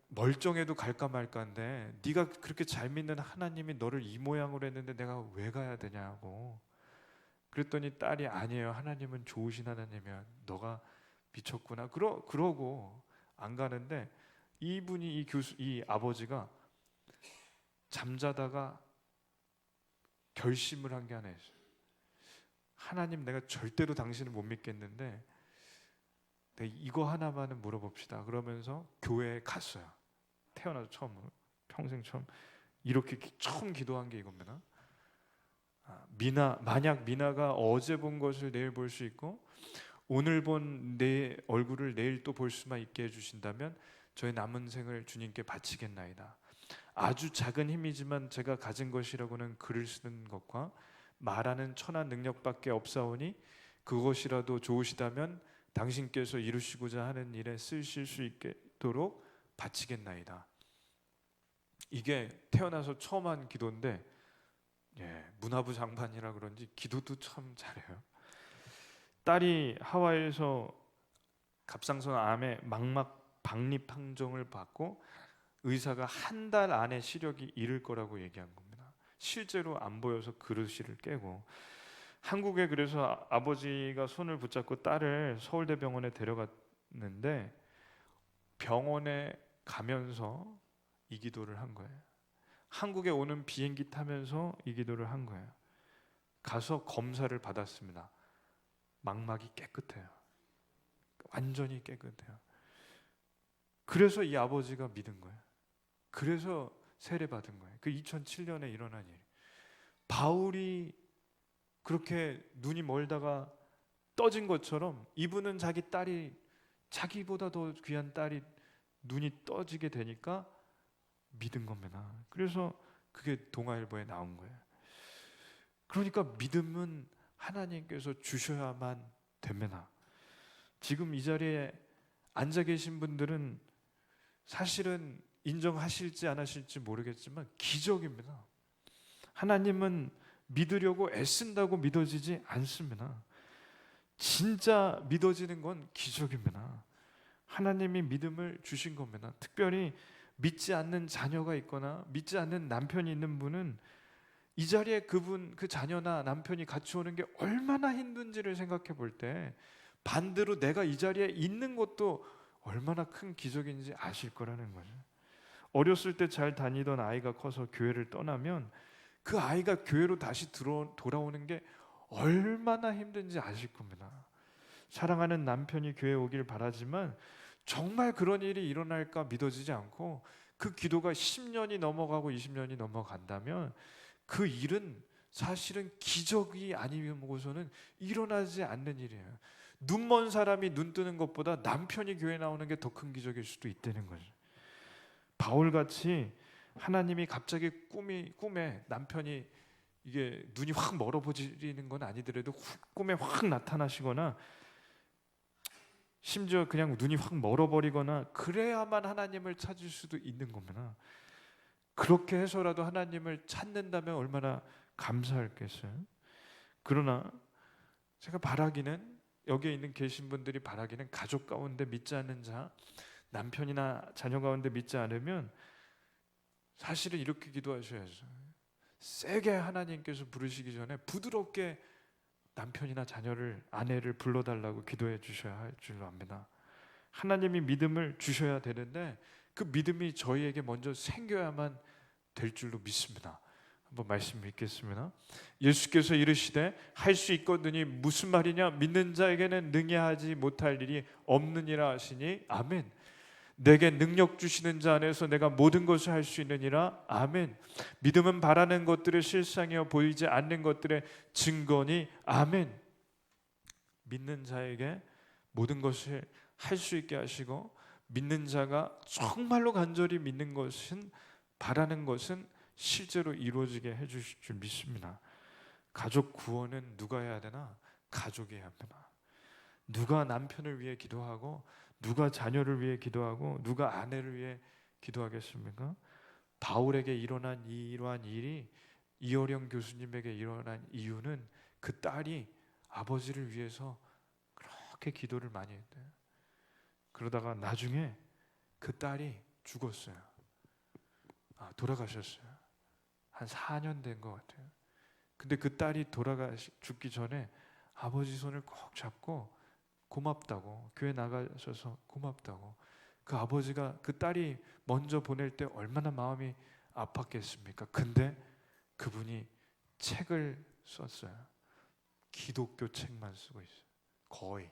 멀쩡해도 갈까 말까인데 네가 그렇게 잘 믿는 하나님이 너를 이 모양으로 했는데 내가 왜 가야 되냐고. 그랬더니 딸이 아니에요. 하나님은 좋으신 하나님이야. 너가 미쳤구나. 그러고 안 가는데 이분이 이 아버지가 잠자다가 결심을 한 게 하나 있어요. 하나님 내가 절대로 당신을 못 믿겠는데 이거 하나만은 물어봅시다. 그러면서 교회에 갔어요. 태어나서 처음으로, 평생 처음. 이렇게 처음 기도한 게 이겁니다. 만약 미나가 어제 본 것을 내일 볼 수 있고 오늘 본 내 얼굴을 내일 또 볼 수만 있게 해주신다면 저의 남은 생을 주님께 바치겠나이다. 아주 작은 힘이지만 제가 가진 것이라고는 글을 쓰는 것과 말하는 천한 능력밖에 없사오니 그것이라도 좋으시다면 당신께서 이루시고자 하는 일에 쓰실 수 있도록 바치겠나이다. 이게 태어나서 처음 한 기도인데 문화부 장관이라 그런지 기도도 참 잘해요. 딸이 하와이에서 갑상선 암에 망막 박리 판정을 받고 의사가 한 달 안에 시력이 잃을 거라고 얘기한 겁니다. 실제로 안 보여서 그릇을 깨고, 한국에 그래서 아버지가 손을 붙잡고 딸을 서울대병원에 데려갔는데 병원에 가면서 이 기도를 한 거예요. 한국에 오는 비행기 타면서 이 기도를 한 거예요. 가서 검사를 받았습니다. 망막이 깨끗해요. 완전히 깨끗해요. 그래서 이 아버지가 믿은 거예요. 그래서 세례 받은 거예요. 그 2007년에 일어난 일. 바울이 그렇게 눈이 멀다가 떠진 것처럼 이분은 자기보다 더 귀한 딸이 눈이 떠지게 되니까 믿은 겁니다. 그래서 그게 동아일보에 나온 거예요. 그러니까 믿음은 하나님께서 주셔야만 됩니다. 지금 이 자리에 앉아 계신 분들은 사실은 인정하실지 안 하실지 모르겠지만 기적입니다. 하나님은 믿으려고 애쓴다고 믿어지지 않습니다. 진짜 믿어지는 건 기적입니다. 하나님이 믿음을 주신 겁니다. 특별히 믿지 않는 자녀가 있거나 믿지 않는 남편이 있는 분은 이 자리에 그 자녀나 남편이 같이 오는 게 얼마나 힘든지를 생각해 볼 때 반대로 내가 이 자리에 있는 것도 얼마나 큰 기적인지 아실 거라는 거죠. 어렸을 때 잘 다니던 아이가 커서 교회를 떠나면 그 아이가 교회로 다시 돌아오는 게 얼마나 힘든지 아실 겁니다. 사랑하는 남편이 교회에 오길 바라지만 정말 그런 일이 일어날까 믿어지지 않고 그 기도가 10년이 넘어가고 20년이 넘어간다면 그 일은 사실은 기적이 아니고서는 일어나지 않는 일이에요. 눈먼 사람이 눈 뜨는 것보다 남편이 교회 나오는 게 더 큰 기적일 수도 있다는 거죠. 바울같이 하나님이 갑자기 꿈에 남편이 이게 눈이 확 멀어버리는 건 아니더라도 꿈에 확 나타나시거나 심지어 그냥 눈이 확 멀어버리거나 그래야만 하나님을 찾을 수도 있는 겁니다. 그렇게 해서라도 하나님을 찾는다면 얼마나 감사할겠어요. 그러나 제가 바라기는, 여기에 있는 계신 분들이 바라기는 가족 가운데 믿지 않는 자, 남편이나 자녀 가운데 믿지 않으면 사실은 이렇게 기도하셔야죠. 세게 하나님께서 부르시기 전에 부드럽게 남편이나 자녀를, 아내를 불러달라고 기도해 주셔야 할 줄로 압니다. 하나님이 믿음을 주셔야 되는데 그 믿음이 저희에게 먼저 생겨야만 될 줄로 믿습니다. 한번 말씀 읽겠습니다. 예수께서 이르시되 할 수 있거든이 무슨 말이냐? 믿는 자에게는 능히 하지 못할 일이 없느니라 하시니 아멘. 내게 능력 주시는 자 안에서 내가 모든 것을 할 수 있느니라 아멘. 믿음은 바라는 것들의 실상이요 보이지 않는 것들의 증거니 아멘. 믿는 자에게 모든 것을 할 수 있게 하시고 믿는 자가 정말로 간절히 믿는 것은 바라는 것은 실제로 이루어지게 해주실 줄 믿습니다. 가족 구원은 누가 해야 되나? 가족이 해야 합니다. 누가 남편을 위해 기도하고 누가 자녀를 위해 기도하고 누가 아내를 위해 기도하겠습니까? 바울에게 일어난 이러한 일이 이어령 교수님에게 일어난 이유는 그 딸이 아버지를 위해서 그렇게 기도를 많이 했대요. 그러다가 나중에 그 딸이 죽었어요. 돌아가셨어요. 한 4년 된 것 같아요. 근데 그 딸이 죽기 전에 아버지 손을 꼭 잡고 고맙다고, 교회 나가셔서 고맙다고. 그 아버지가 그 딸이 먼저 보낼 때 얼마나 마음이 아팠겠습니까? 근데 그분이 책을 썼어요. 기독교 책만 쓰고 있어요. 거의.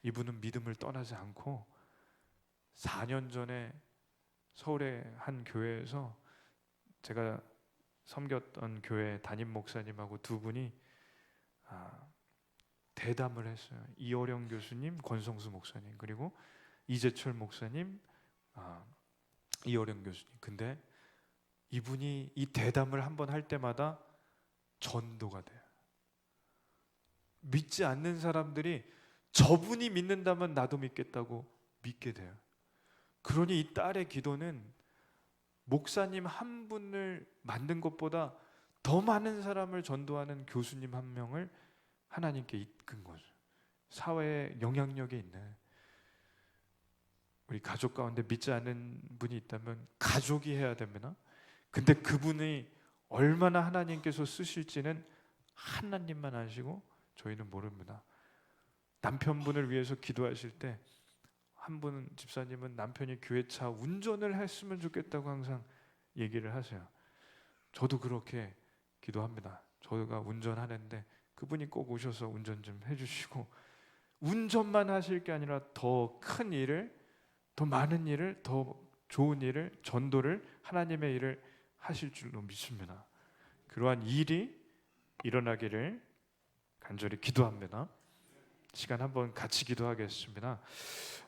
이분은 믿음을 떠나지 않고 4년 전에 서울의 한 교회에서 제가 섬겼던 교회 담임 목사님하고 두 분이 대담을 했어요. 이어령 교수님, 권성수 목사님, 그리고 이재철 목사님, 이어령 교수님. 근데 이분이 이 대담을 한번 할 때마다 전도가 돼요. 믿지 않는 사람들이 저분이 믿는다면 나도 믿겠다고 믿게 돼요. 그러니 이 딸의 기도는 목사님 한 분을 만든 것보다 더 많은 사람을 전도하는 교수님 한 명을 하나님께 이끈 거죠. 사회에 영향력이 있는 우리 가족 가운데 믿지 않는 분이 있다면 가족이 해야 됩니다. 근데 그분이 얼마나 하나님께서 쓰실지는 하나님만 아시고 저희는 모릅니다. 남편분을 위해서 기도하실 때 한 분 집사님은 남편이 교회차 운전을 했으면 좋겠다고 항상 얘기를 하세요. 저도 그렇게 기도합니다. 저희가 운전하는데 그분이 꼭 오셔서 운전 좀 해주시고, 운전만 하실 게 아니라 더 큰 일을, 더 많은 일을, 더 좋은 일을, 전도를, 하나님의 일을 하실 줄로 믿습니다. 그러한 일이 일어나기를 간절히 기도합니다. 시간 한번 같이 기도하겠습니다.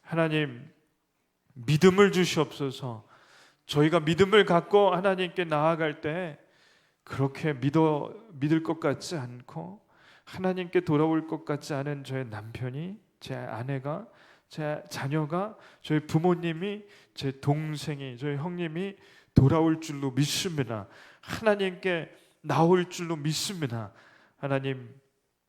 하나님, 믿음을 주시옵소서. 저희가 믿음을 갖고 하나님께 나아갈 때 그렇게 믿을 것 같지 않고 하나님께 돌아올 것 같지 않은 저의 남편이, 제 아내가, 제 자녀가, 저희 부모님이, 제 동생이, 저희 형님이 돌아올 줄로 믿습니다. 하나님께 나올 줄로 믿습니다. 하나님,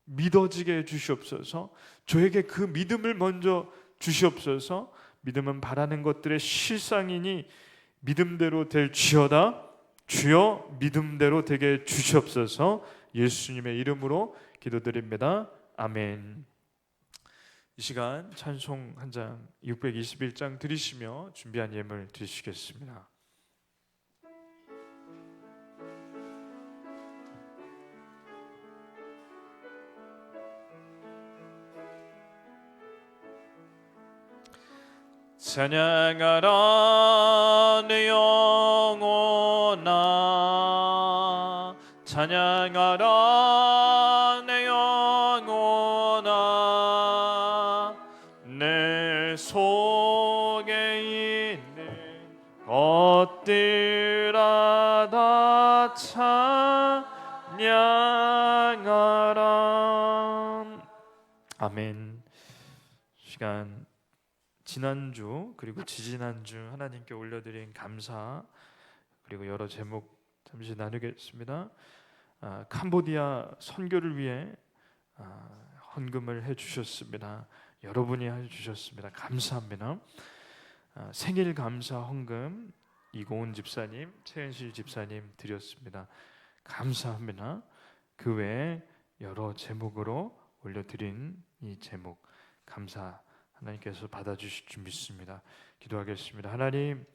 믿어지게 해주시옵소서. 저에게 그 믿음을 먼저 주시옵소서. 믿음은 바라는 것들의 실상이니 믿음대로 될지어다. 주여 믿음대로 되게 주시옵소서. 예수님의 이름으로 기도드립니다. 아멘. 이 시간 찬송 한 장 621장 드리시며 준비한 예물 드리시겠습니다. 찬양하라 내 영혼아, 찬양하라 내 영혼아, 내 속에 있는 것들아 다 찬양하라. 아멘. 시간 지난주 그리고 지지난주 하나님께 올려드린 감사 그리고 여러 제목 잠시 나누겠습니다. 캄보디아 선교를 위해 헌금을 해주셨습니다. 여러분이 해주셨습니다. 감사합니다. 생일 감사 헌금 이고은 집사님, 최은실 집사님 드렸습니다. 감사합니다. 그 외에 여러 제목으로 올려드린 이 제목 감사 하나님께서 받아주실 줄 믿습니다. 기도하겠습니다. 하나님,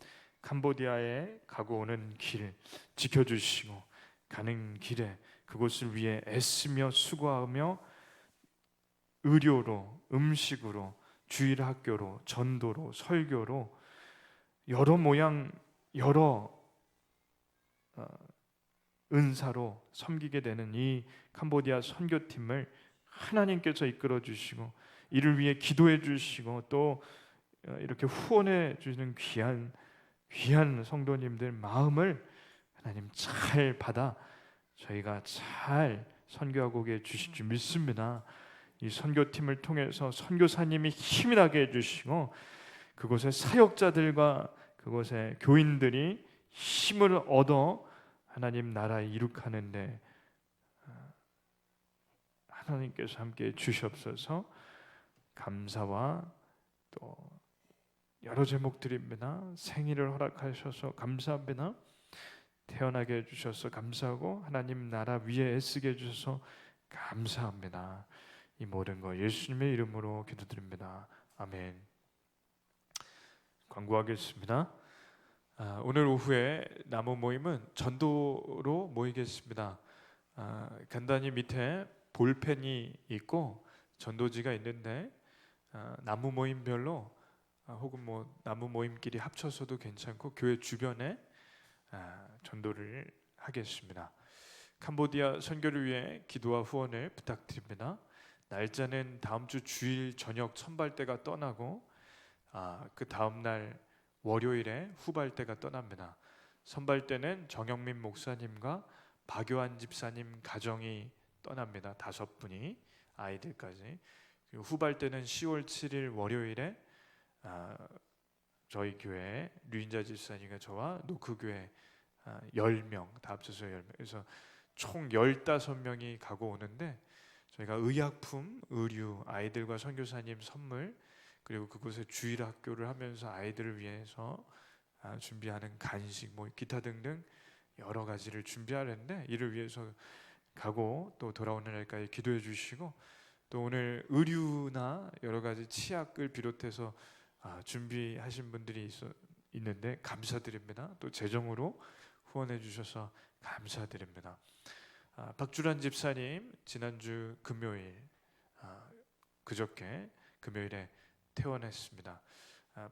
캄보디아에 가고 오는 길 지켜주시고 가는 길에 그곳을 위해 애쓰며 수고하며 의료로, 음식으로, 주일학교로, 전도로, 설교로 여러 모양 여러 은사로 섬기게 되는 이 캄보디아 선교팀을 하나님께서 이끌어 주시고 이를 위해 기도해 주시고 또 이렇게 후원해 주시는 귀한 성도님들 마음을 하나님 잘 받아 저희가 잘 선교하고 계실 줄 믿습니다. 이 선교팀을 통해서 선교사님이 힘이 나게 해주시고 그곳의 사역자들과 그곳의 교인들이 힘을 얻어 하나님 나라 이룩하는데 하나님께서 함께 주시옵소서. 감사와 또 여러 제목드립니다. 생일을 허락하셔서 감사합니다. 태어나게 해주셔서 감사하고 하나님 나라 위에 애쓰게 해주셔서 감사합니다. 이 모든 거 예수님의 이름으로 기도드립니다. 아멘. 광고하겠습니다. 오늘 오후에 나무 모임은 전도로 모이겠습니다. 간단히 밑에 볼펜이 있고 전도지가 있는데 나무 모임별로 혹은 뭐 나무 모임끼리 합쳐서도 괜찮고 교회 주변에 전도를 하겠습니다. 캄보디아 선교를 위해 기도와 후원을 부탁드립니다. 날짜는 다음 주 주일 저녁 선발대가 떠나고 그 다음 날 월요일에 후발대가 떠납니다. 선발대는 정영민 목사님과 박요한 집사님 가정이 떠납니다. 5분이 아이들까지. 그리고 후발대는 10월 7일 월요일에 저희 교회 류인자 집사님과 저와 노크교회 10명 다 합쳐서 10명 그래서 총 15명이 가고 오는데 저희가 의약품, 의류, 아이들과 선교사님 선물 그리고 그곳에 주일학교를 하면서 아이들을 위해서 준비하는 간식 뭐 기타 등등 여러 가지를 준비하는데 이를 위해서 가고 또 돌아오는 날까지 기도해 주시고 또 오늘 의류나 여러 가지 치약을 비롯해서 준비하신 분들이 있는데 감사드립니다. 또 재정으로 후원해 주셔서 감사드립니다. 박주란 집사님 지난주 금요일 그저께 금요일에 퇴원했습니다.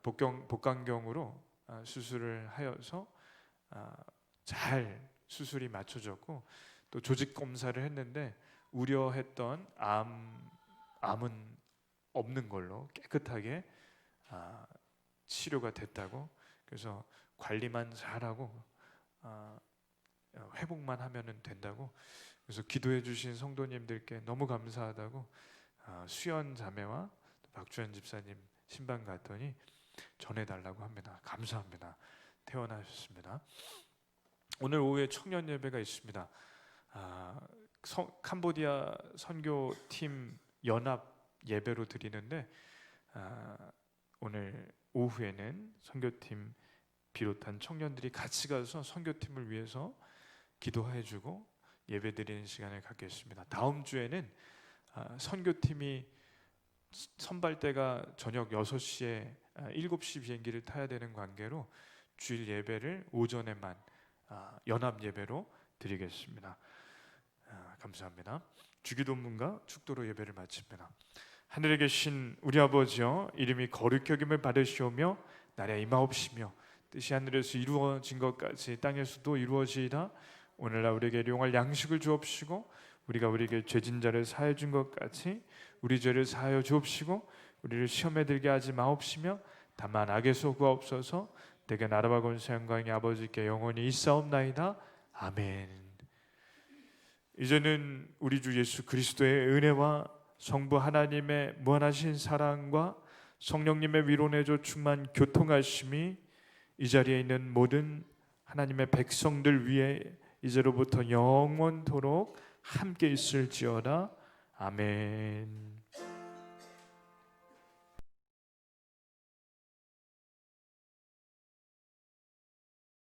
복강경으로 수술을 하여서 잘 수술이 맞춰졌고 또 조직 검사를 했는데 우려했던 암은 없는 걸로 깨끗하게 치료가 됐다고 그래서 관리만 잘하고 회복만 하면 된다고 그래서 기도해 주신 성도님들께 너무 감사하다고 수연 자매와 박주현 집사님 신방 갔더니 전해달라고 합니다. 감사합니다. 퇴원하셨습니다. 오늘 오후에 청년 예배가 있습니다. 캄보디아 선교팀 연합 예배로 드리는데 오늘 오후에는 선교팀 비롯한 청년들이 같이 가서 선교팀을 위해서 기도해주고 예배드리는 시간을 갖겠습니다. 다음 주에는 선교팀이 선발대가 저녁 6시에 7시 비행기를 타야 되는 관계로 주일 예배를 오전에만 연합 예배로 드리겠습니다. 감사합니다. 주기도문과 축도로 예배를 마칩니다. 하늘에 계신 우리 아버지여 이름이 거룩히 여김을 받으시오며 나라에 임하옵시며 뜻이 하늘에서 이루어진 것 같이 땅에서도 이루어지이다. 오늘날 우리에게 일용할 양식을 주옵시고 우리가 우리에게 죄진 자를 사하여 준 것 같이 우리 죄를 사하여 주옵시고 우리를 시험에 들게 하지 마옵시며 다만 악에서 구하옵소서. 내게 나라와 권세 영광이 아버지께 영원히 있사옵나이다. 아멘. 이제는 우리 주 예수 그리스도의 은혜와 성부 하나님의 무한하신 사랑과 성령님의 위로내줘 충만 교통하심이 이 자리에 있는 모든 하나님의 백성들 위에 이제로부터 영원토록 함께 있을지어다. 아멘.